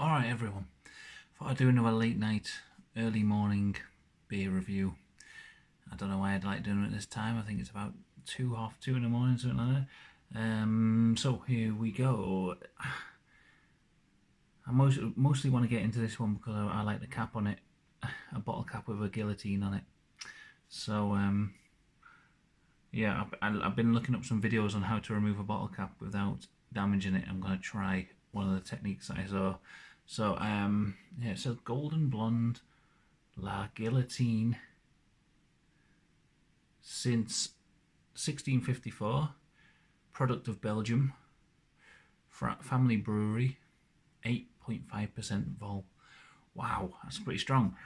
Alright everyone, thought I'd do another late night, early morning beer review. I don't know why I'd like doing it this time. I think it's about half two in the morning, something like that. So here we go. I mostly want to get into this one because I like the cap on it, a bottle cap with a guillotine on it. So yeah, I've been looking up some videos on how to remove a bottle cap without damaging it. I'm going to try one of the techniques that I saw. So yeah, it says Golden Blond La Guillotine since 1654, product of Belgium, family brewery, 8.5% vol. Wow, that's pretty strong.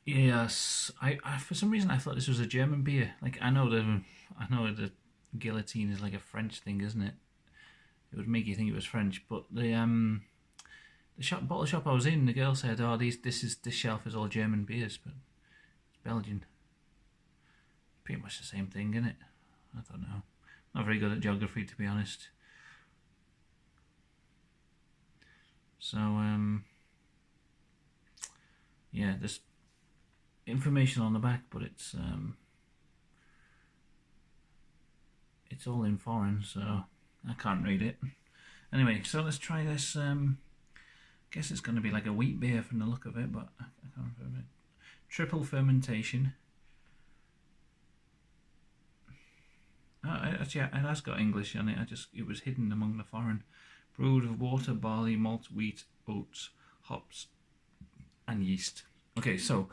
Yes, I for some reason I thought this was a German beer. Like I know the guillotine is like a French thing, isn't it? It would make you think it was French, but the bottle shop I was in, the girl said, "Oh, this shelf is all German beers, but it's Belgian." Pretty much the same thing, isn't it? I don't know. Not very good at geography, to be honest. So yeah, there's information on the back, but it's all in foreign, so I can't read it. Anyway, so let's try this. Guess it's going to be like a wheat beer from the look of it, but I can't remember it. Triple fermentation. Actually, it has got English on it. It was hidden among the foreign. Brewed of water, barley, malt, wheat, oats, hops, and yeast. Okay, so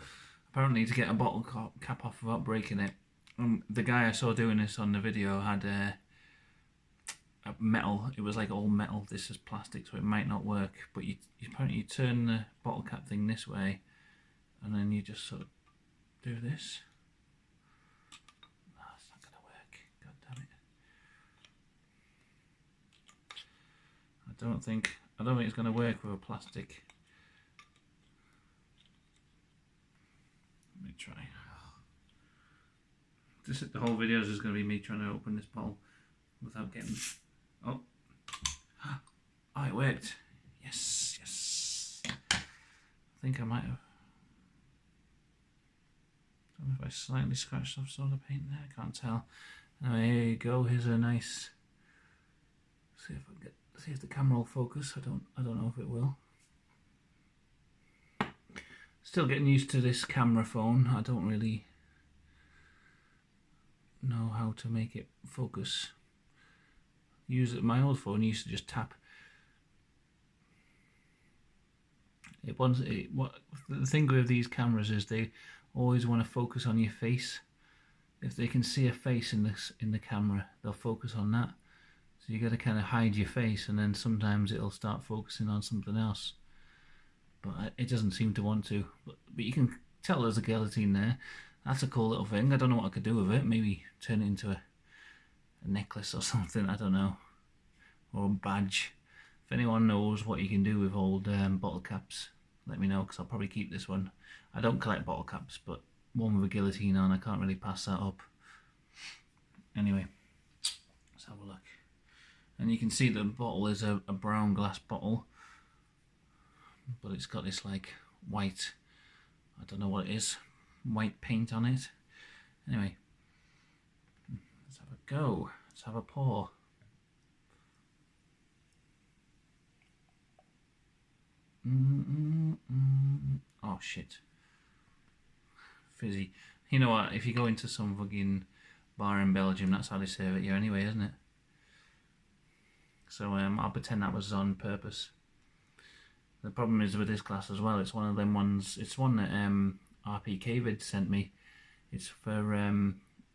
apparently to get a bottle cap off without breaking it, the guy I saw doing this on the video had a metal. It was like all metal. This is plastic, so it might not work. But apparently you turn the bottle cap thing this way, and then you just sort of do this. Oh, it's not gonna work. God damn it! I don't think it's gonna work with a plastic. Let me try. The whole video is just going to be me trying to open this bottle without getting. Oh, it worked. Yes. I think I might have. I don't know if I slightly scratched off some of the paint there. I can't tell. Anyway, here you go. Here's a nice. See if the camera will focus. I don't know if it will. Still getting used to this camera phone. I don't really know how to make it focus. My old phone used to just tap. The thing with these cameras is they always want to focus on your face. If they can see a face in the camera, they'll focus on that. So you got to kind of hide your face, and then sometimes it'll start focusing on something else. But it doesn't seem to want to. But you can tell there's a guillotine there. That's a cool little thing. I don't know what I could do with it. Maybe turn it into a necklace or something. I don't know. Or a badge. If anyone knows what you can do with old bottle caps, let me know, because I'll probably keep this one. I don't collect bottle caps, but one with a guillotine on, I can't really pass that up. Anyway, let's have a look. And you can see the bottle is a brown glass bottle, but it's got this like white, I don't know what it is, white paint on it. Anyway, let's have a go. Let's have a pour. Oh shit. Fizzy. You know what, if you go into some fucking bar in Belgium, that's how they serve it here anyway, isn't it? So I'll pretend that was on purpose. The problem is with this glass as well, it's one of them ones, it's one that RP Vid sent me. It's for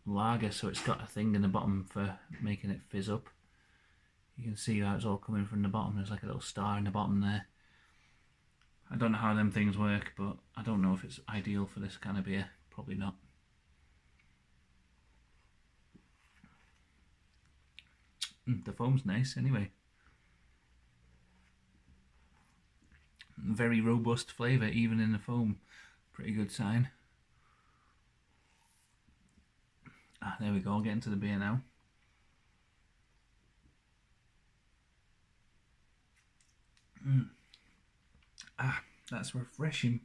lager, so it's got a thing in the bottom for making it fizz up. You can see how it's all coming from the bottom. There's like a little star in the bottom there. I don't know how them things work, but I don't know if it's ideal for this kind of beer. Probably not. The foam's nice anyway. Very robust flavour even in the foam. Pretty good sign. There we go, getting to the beer now. Ah, that's refreshing.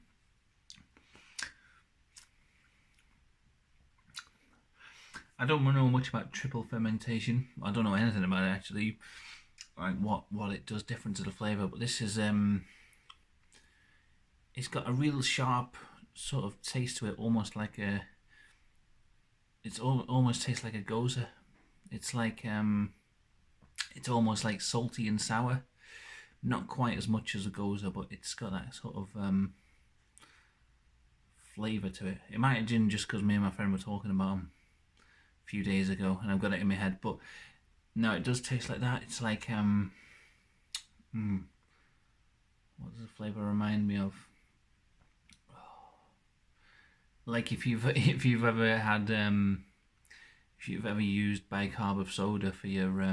I don't know much about triple fermentation. I don't know anything about it actually, like what it does different to the flavour. But this is it's got a real sharp sort of taste to it, almost like a. Almost tastes like a goza. It's like it's almost like salty and sour. Not quite as much as a goza, but it's got that sort of flavour to it. It might have been just because me and my friend were talking about them a few days ago, and I've got it in my head. But no, it does taste like that. It's like what does the flavour remind me of? Like if you've ever had if you've ever used bicarb of soda for your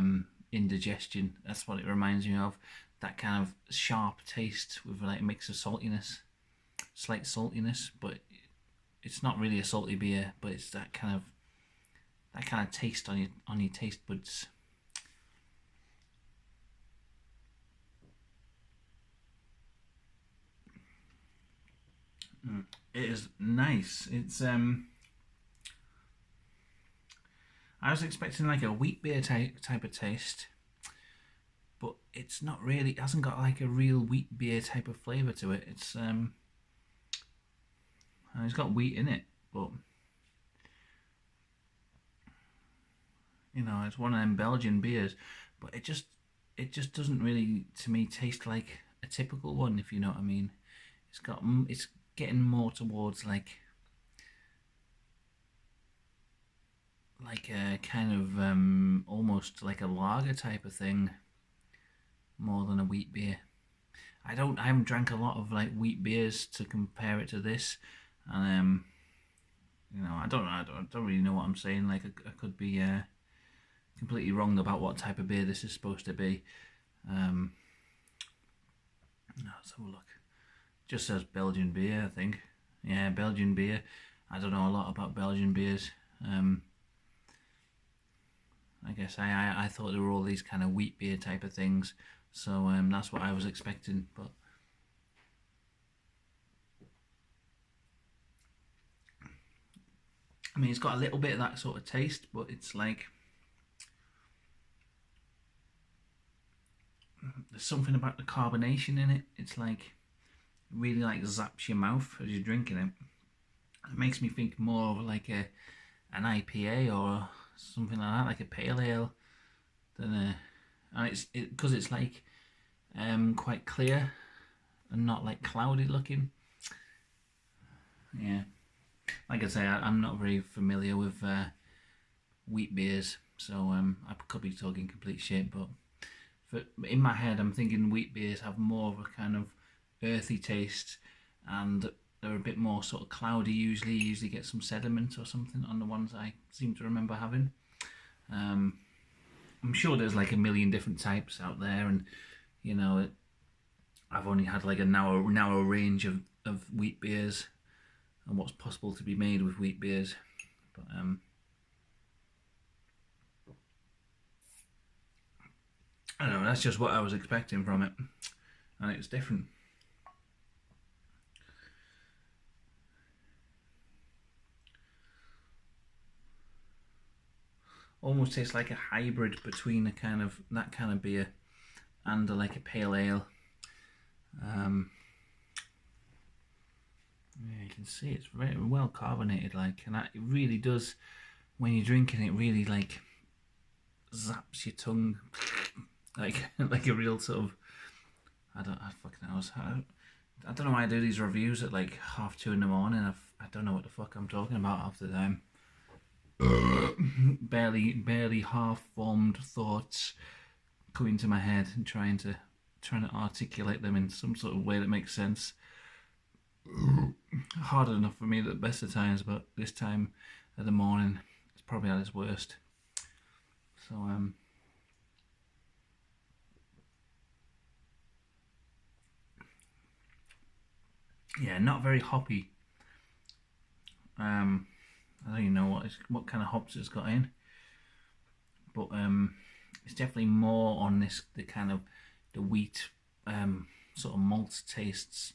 indigestion, that's what it reminds me of. That kind of sharp taste with like a mix of saltiness, slight saltiness, but it's not really a salty beer, but it's that kind of taste on your taste buds. It is nice. It's I was expecting like a wheat beer type of taste, but it's not really. It hasn't got like a real wheat beer type of flavour to it. It's got wheat in it, but you know, it's one of them Belgian beers. But it just doesn't really, to me, taste like a typical one, if you know what I mean. It's getting more towards like a kind of almost like a lager type of thing, more than a wheat beer. I haven't drank a lot of like wheat beers to compare it to this, and you know, I don't really know what I'm saying. Like I could be completely wrong about what type of beer this is supposed to be. Let's have a look. Just says Belgian beer, I think. Yeah, Belgian beer. I don't know a lot about Belgian beers. I guess I thought they were all these kind of wheat beer type of things, so that's what I was expecting. But I mean, it's got a little bit of that sort of taste, but it's like there's something about the carbonation in it. It's like really like zaps your mouth as you're drinking it. It makes me think more of like an IPA or something like that, like a pale ale, than and because it's like quite clear and not like cloudy looking. Yeah, like I say, I'm not very familiar with wheat beers, so I could be talking complete shit, but in my head I'm thinking wheat beers have more of a kind of earthy taste, and they're a bit more sort of cloudy usually. You usually get some sediment or something on the ones I seem to remember having. I'm sure there's like a million different types out there, and you know, I've only had like a narrow range of wheat beers and what's possible to be made with wheat beers, but I don't know, that's just what I was expecting from it, and it's different. Almost tastes like a hybrid between that kind of beer and like a pale ale. Yeah, you can see it's very well carbonated, like, and it really does, when you're drinking it, really like zaps your tongue, like like a real sort of, I fucking know. I don't know why I do these reviews at like 2:30 in the morning. I don't know what the fuck I'm talking about half the time. barely half-formed thoughts coming to my head and trying to articulate them in some sort of way that makes sense. Hard enough for me at the best of times, but this time of the morning it's probably at its worst. So yeah, not very hoppy. I don't even know what kind of hops it's got in, but it's definitely more on the kind of the wheat sort of malt tastes,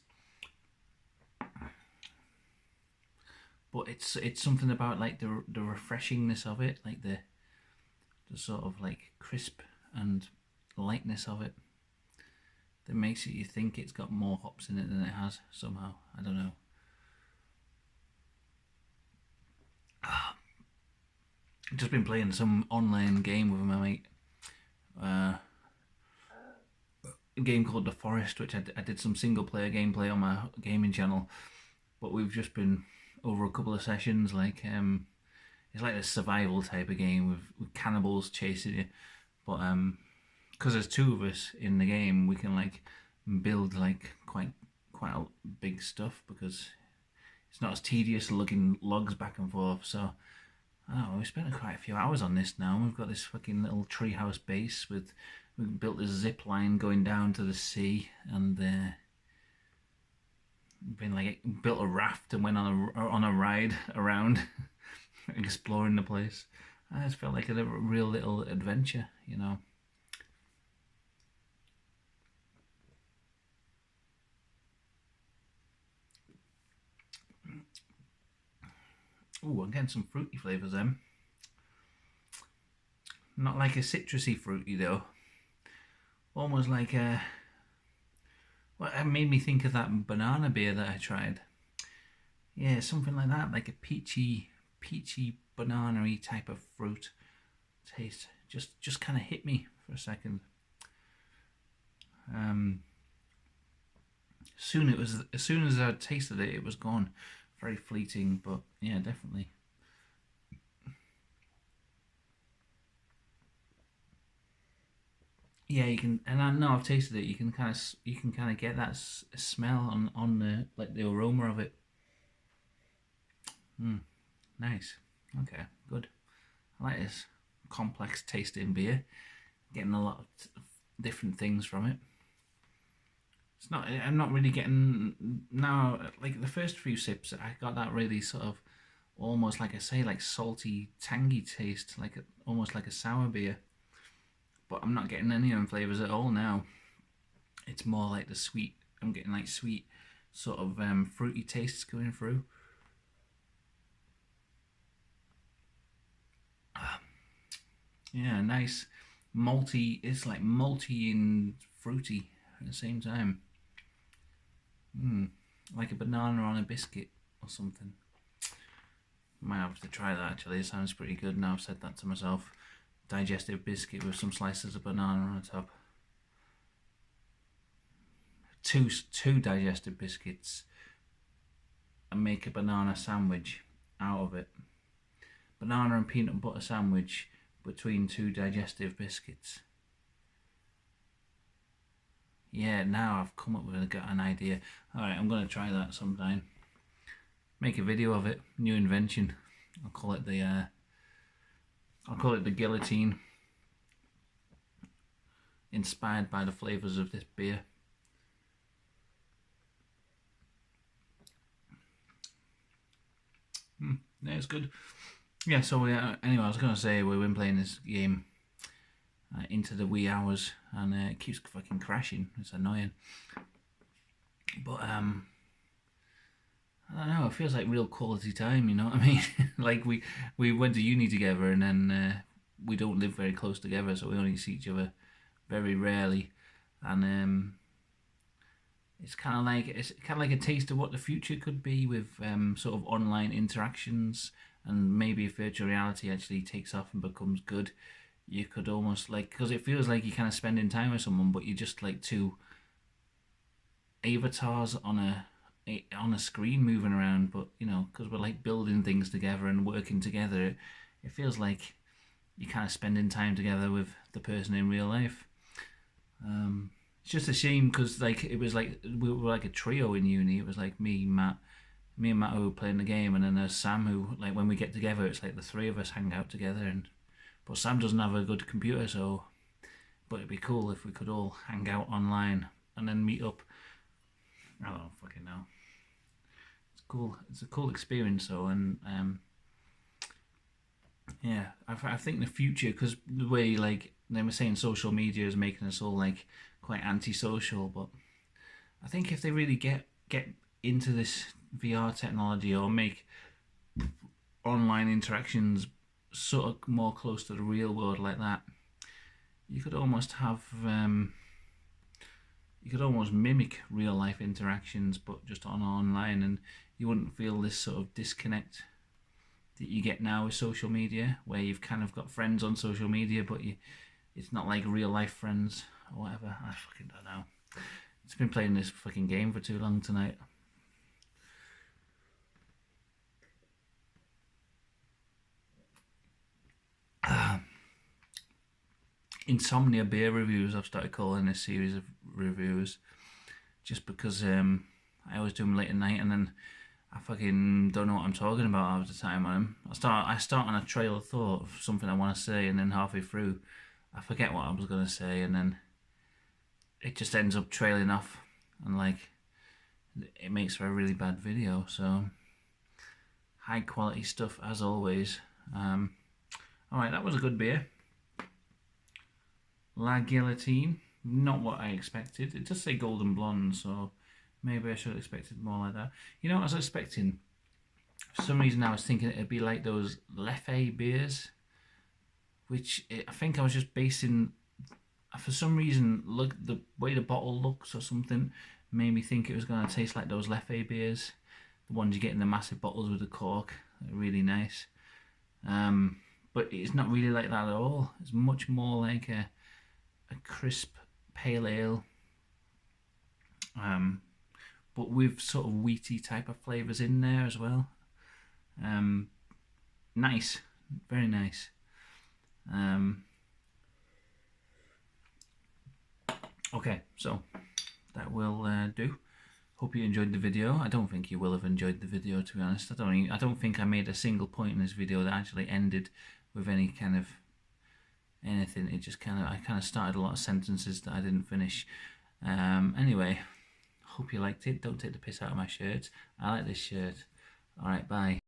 but it's something about like the refreshingness of it, like the sort of like crisp and lightness of it, that makes it you think it's got more hops in it than it has somehow. I don't know. I've just been playing some online game with my mate. A game called The Forest, which I did some single player gameplay on my gaming channel, but we've just been over a couple of sessions. Like it's like a survival type of game with cannibals chasing you, but because there's two of us in the game, we can like build like quite a big stuff, because it's not as tedious looking logs back and forth. So we spent quite a few hours on this now. We've got this fucking little treehouse base we built a zip line going down to the sea, and built a raft and went on a ride around exploring the place. I just felt like a real little adventure, you know. Ooh, I'm getting some fruity flavours then. Not like a citrusy fruity though. Almost like a... Well, it made me think of that banana beer that I tried. Yeah, something like that, like a peachy banana-y type of fruit taste. Just kind of hit me for a second. As soon as I tasted it, it was gone. Very fleeting, but yeah, definitely. Yeah, you can, and I know I've tasted it. You can kind of get that smell on the like the aroma of it. Nice. Okay, good. I like this complex tasting beer. Getting a lot of different things from it. It's not. I'm not really getting now. Like the first few sips, I got that really sort of almost like I say, like salty, tangy taste, like almost like a sour beer. But I'm not getting any of them flavours at all now. It's more like the sweet. I'm getting like sweet, sort of fruity tastes going through. Yeah, nice malty. It's like malty and fruity at the same time. Like a banana on a biscuit or something. Might have to try that actually. It sounds pretty good now I've said that to myself. Digestive biscuit with some slices of banana on the top. Two digestive biscuits and make a banana sandwich out of it. Banana and peanut butter sandwich between two digestive biscuits. Yeah, now I've come up with an idea. Alright, I'm going to try that sometime. Make a video of it. New invention. I'll call it the Guillotine. Inspired by the flavours of this beer. Yeah, it's good. Yeah, so anyway, I was going to say we've been playing this game into the wee hours, and it keeps fucking crashing. It's annoying. But I don't know, it feels like real quality time, you know what I mean? Like we went to uni together, and then we don't live very close together, so we only see each other very rarely, and it's kind of like a taste of what the future could be with sort of online interactions, and maybe if virtual reality actually takes off and becomes good, you could almost like, because it feels like you're kind of spending time with someone, but you're just like two avatars on a screen moving around. But you know, because we're like building things together and working together, it feels like you're kind of spending time together with the person in real life. It's just a shame because like it was like we were like a trio in uni. It was like me and Matt who were playing the game, and then there's Sam who, like, when we get together, it's like the three of us hang out together. But Sam doesn't have a good computer, so but it'd be cool if we could all hang out online and then meet up. I don't fucking know. It's cool. It's a cool experience though, and yeah, I think the future, because the way like they were saying social media is making us all like quite antisocial. But I think if they really get into this VR technology, or make online interactions sort of more close to the real world like that, you could almost have you could almost mimic real life interactions, but just on online, and you wouldn't feel this sort of disconnect that you get now with social media, where you've kind of got friends on social media, but it's not like real life friends or whatever. I fucking don't know. It's been playing this fucking game for too long tonight. Insomnia beer reviews, I've started calling this series of reviews, just because I always do them late at night, and then I fucking don't know what I'm talking about half the time on them. I start on a trail of thought of something I want to say, and then halfway through I forget what I was going to say, and then it just ends up trailing off, and like it makes for a really bad video. So high quality stuff as always. Alright, that was a good beer. La Guillotine, not what I expected. It does say Golden Blond, so maybe I should have expected more like that. You know what I was expecting? For some reason I was thinking it'd be like those Leffe beers, which I think I was just basing, for some reason, look, the way the bottle looks or something made me think it was going to taste like those Leffe beers, the ones you get in the massive bottles with the cork. They're really nice. But it's not really like that at all. It's much more like a crisp pale ale, but with sort of wheaty type of flavours in there as well. Nice, very nice. Okay, so that will do. Hope you enjoyed the video. I don't think you will have enjoyed the video, to be honest. I don't think I made a single point in this video that actually ended with any kind of anything. It just I kind of started a lot of sentences that I didn't finish. Anyway, hope you liked it. Don't take the piss out of my shirts. I like this shirt. Alright, bye.